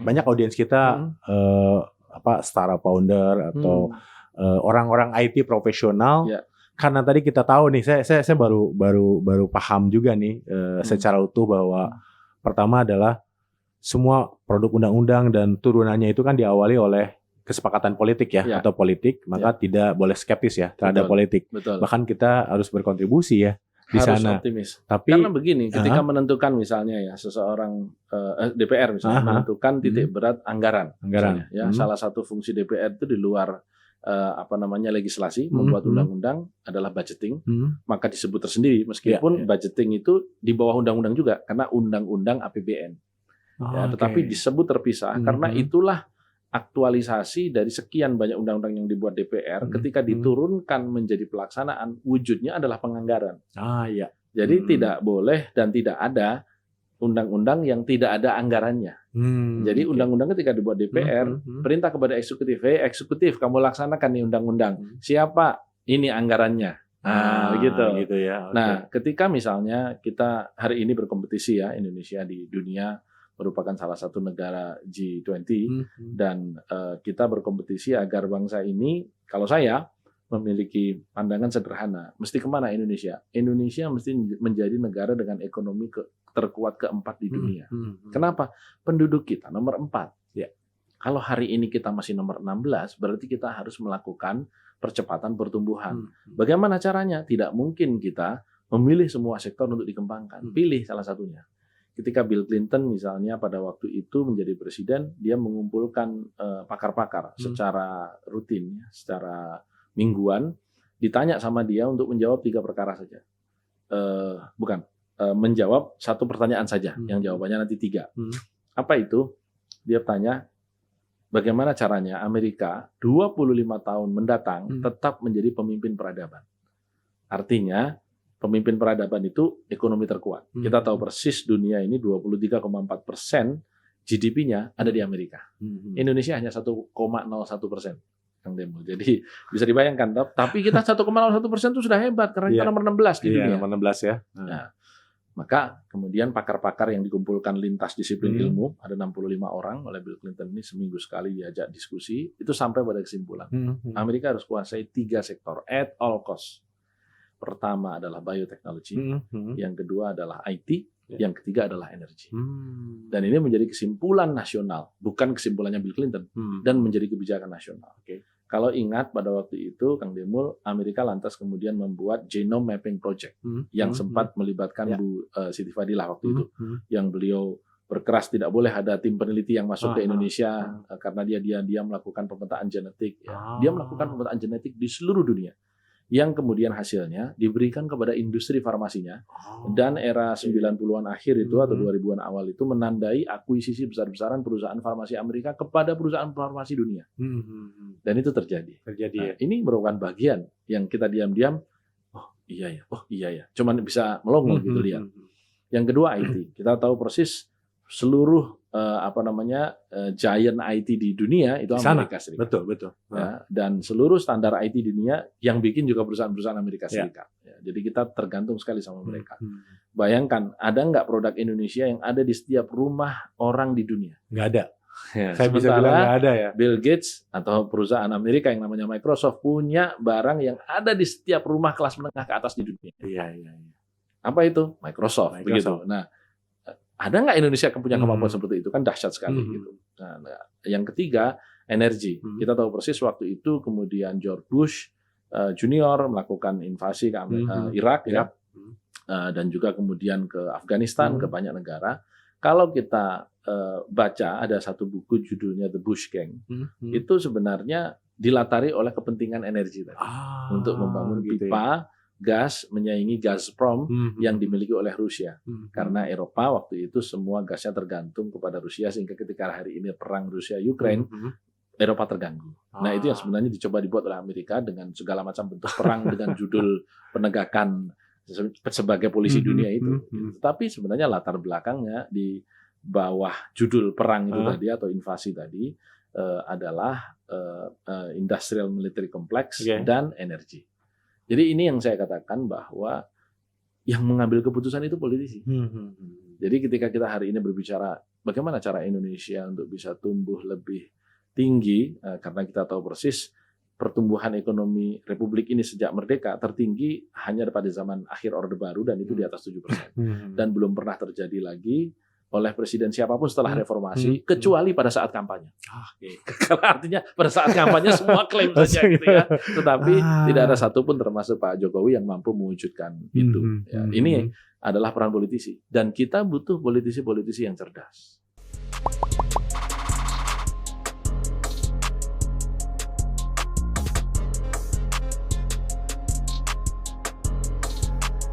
banyak audiens kita startup founder atau orang-orang IT profesional. Ya. Karena tadi kita tahu nih, saya baru paham juga nih secara utuh bahwa pertama adalah semua produk undang-undang dan turunannya itu kan diawali oleh kesepakatan politik ya. Atau politik, maka tidak boleh skeptis ya terhadap politik. Betul. Bahkan kita harus berkontribusi ya di harus sana. Optimis. Tapi karena begini, ketika menentukan misalnya ya seseorang DPR misalnya menentukan titik berat anggaran. Misalnya, ya salah satu fungsi DPR itu di luar legislasi, membuat undang-undang adalah budgeting, maka disebut tersendiri meskipun budgeting itu di bawah undang-undang juga karena undang-undang APBN. Tetapi disebut terpisah karena itulah aktualisasi dari sekian banyak undang-undang yang dibuat DPR ketika diturunkan menjadi pelaksanaan, wujudnya adalah penganggaran. Jadi tidak boleh dan tidak ada undang-undang yang tidak ada anggarannya. Jadi undang-undang ketika dibuat DPR, perintah kepada eksekutif, eksekutif kamu laksanakan nih undang-undang. Siapa ini anggarannya? Begitu. Gitu ya. Nah, ketika misalnya kita hari ini berkompetisi ya, Indonesia di dunia merupakan salah satu negara G20 dan kita berkompetisi agar bangsa ini, kalau saya memiliki pandangan sederhana, mesti kemana Indonesia? Indonesia mesti menjadi negara dengan ekonomi terkuat keempat di dunia. Kenapa? Penduduk kita nomor 4. Ya. Kalau hari ini kita masih nomor 16, berarti kita harus melakukan percepatan pertumbuhan. Bagaimana caranya? Tidak mungkin kita memilih semua sektor untuk dikembangkan. Pilih salah satunya. Ketika Bill Clinton misalnya pada waktu itu menjadi presiden, dia mengumpulkan pakar-pakar secara rutin, secara mingguan, ditanya sama dia untuk menjawab 3 perkara saja. Menjawab 1 pertanyaan saja, yang jawabannya nanti 3. Apa itu? Dia tanya, bagaimana caranya Amerika 25 tahun mendatang tetap menjadi pemimpin peradaban. Artinya, pemimpin peradaban itu ekonomi terkuat. Kita tahu persis dunia ini 23,4% GDP-nya ada di Amerika. Indonesia hanya 1,01%. Kang Demul. Jadi bisa dibayangkan, tapi kita 1,01% itu sudah hebat karena kita nomor 16 di dunia. Nomor 16 ya. Nah, maka kemudian pakar-pakar yang dikumpulkan lintas disiplin ilmu, ada 65 orang oleh Bill Clinton ini, seminggu sekali diajak diskusi, itu sampai pada kesimpulan. Amerika harus kuasai 3 sektor at all cost. Pertama adalah biotechnology, yang kedua adalah IT, yang ketiga adalah energi. Dan ini menjadi kesimpulan nasional, bukan kesimpulannya Bill Clinton, dan menjadi kebijakan nasional. Kalau ingat pada waktu itu, Kang Demul, Amerika lantas kemudian membuat Genome Mapping Project, yang sempat melibatkan Bu Siti Fadilah waktu itu, yang beliau berkeras tidak boleh ada tim peneliti yang masuk ke Indonesia karena dia melakukan pemetaan genetik. Dia melakukan pemetaan genetik di seluruh dunia, yang kemudian hasilnya diberikan kepada industri farmasinya, dan era 90-an akhir itu atau 2000-an awal itu menandai akuisisi besar-besaran perusahaan farmasi Amerika kepada perusahaan farmasi dunia. Dan itu terjadi. Nah, ini merupakan bagian yang kita diam-diam, oh iya ya, cuman bisa melongo gitu lihat. Yang kedua IT, kita tahu persis seluruh giant IT di dunia itu Amerika Serikat. Betul. Ya, dan seluruh standar IT di dunia yang bikin juga perusahaan-perusahaan Amerika Serikat. Ya, jadi kita tergantung sekali sama mereka. Bayangkan, ada nggak produk Indonesia yang ada di setiap rumah orang di dunia? Nggak ada. Ya, saya bisa bilang nggak ada ya. Bill Gates atau perusahaan Amerika yang namanya Microsoft punya barang yang ada di setiap rumah kelas menengah ke atas di dunia. Iya. Apa itu? Microsoft. Begitu. Nah, ada nggak Indonesia yang punya kemampuan seperti itu? Kan dahsyat sekali gitu. Nah, yang ketiga, energi. Kita tahu persis waktu itu kemudian George Bush Junior melakukan invasi ke Irak, ya, dan juga kemudian ke Afghanistan, ke banyak negara. Kalau kita baca ada satu buku judulnya The Bush Gang, itu sebenarnya dilatari oleh kepentingan energi tadi, untuk membangun pipa gas menyaingi Gazprom yang dimiliki oleh Rusia. Karena Eropa waktu itu semua gasnya tergantung kepada Rusia, sehingga ketika hari ini perang Rusia-Ukraine, Eropa terganggu. Nah, itu yang sebenarnya dicoba dibuat oleh Amerika dengan segala macam bentuk perang dengan judul penegakan sebagai polisi dunia itu. Tapi sebenarnya latar belakangnya di bawah judul perang itu tadi atau invasi tadi adalah industrial military complex dan energi. Jadi ini yang saya katakan bahwa yang mengambil keputusan itu politisi. Jadi ketika kita hari ini berbicara bagaimana cara Indonesia untuk bisa tumbuh lebih tinggi, karena kita tahu persis pertumbuhan ekonomi Republik ini sejak merdeka tertinggi hanya pada zaman akhir Orde Baru dan itu di atas 7%. Dan belum pernah terjadi lagi oleh presiden siapapun setelah reformasi, kecuali pada saat kampanye. Artinya pada saat kampanye semua klaim saja gitu ya. Tetapi tidak ada satupun termasuk Pak Jokowi yang mampu mewujudkan itu. Ya, ini adalah peran politisi. Dan kita butuh politisi-politisi yang cerdas.